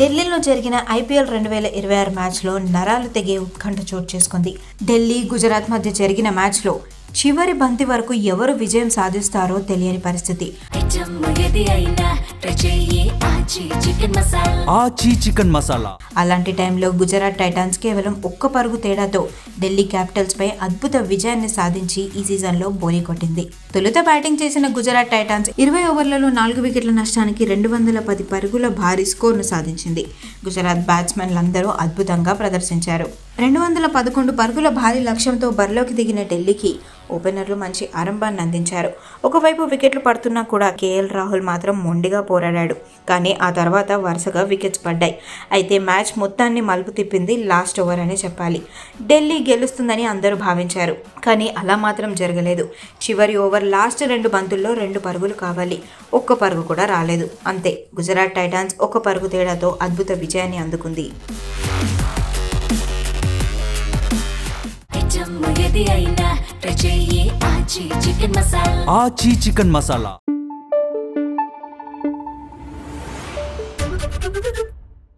ఢిల్లీలో జరిగిన ఐపీఎల్ 2026 మ్యాచ్లో నరాలు తెగే ఉత్కంఠ చోటు చేసుకుంది. ఢిల్లీ, గుజరాత్ మధ్య జరిగిన మ్యాచ్లో చివరి బంతి వరకు ఎవరు విజయం సాధిస్తారో తెలియని పరిస్థితి. అలాంటి టైంలో గుజరాత్ టైటాన్స్ కేవలం ఒక్క పరుగు తేడాతో ఢిల్లీ క్యాపిటల్స్ పై అద్భుత విజయాన్ని సాధించి ఈ సీజన్లో బోని కొట్టింది. తొలుత బ్యాటింగ్ చేసిన గుజరాత్ టైటాన్స్ 20 ఓవర్లలో 4 వికెట్ల నష్టానికి 210 పరుగుల భారీ స్కోర్ను సాధించింది. గుజరాత్ బ్యాట్స్మెన్లందరూ అద్భుతంగా ప్రదర్శించారు. 211 పరుగుల భారీ లక్ష్యంతో బరిలోకి దిగిన ఢిల్లీకి ఓపెనర్లు మంచి ఆరంభాన్ని అందించారు. ఒకవైపు వికెట్లు పడుతున్నా కూడా కేఎల్ రాహుల్ మాత్రం మొండిగా పోరాడాడు. కానీ ఆ తర్వాత వరుసగా వికెట్స్ పడ్డాయి. అయితే మ్యాచ్ మొత్తాన్ని మలుపు తిప్పింది లాస్ట్ ఓవర్ అని చెప్పాలి. ఢిల్లీ గెలుస్తుందని అందరూ భావించారు. కానీ అలా మాత్రం జరగలేదు. చివరి ఓవర్ లాస్ట్ 2 బంతుల్లో 2 పరుగులు కావాలి. ఒక్క పరుగు కూడా రాలేదు. అంతే, గుజరాత్ టైటాన్స్ 1 పరుగు తేడాతో అద్భుత విజయాన్ని అందుకుంది. ఆచి చికెన్ మసాలా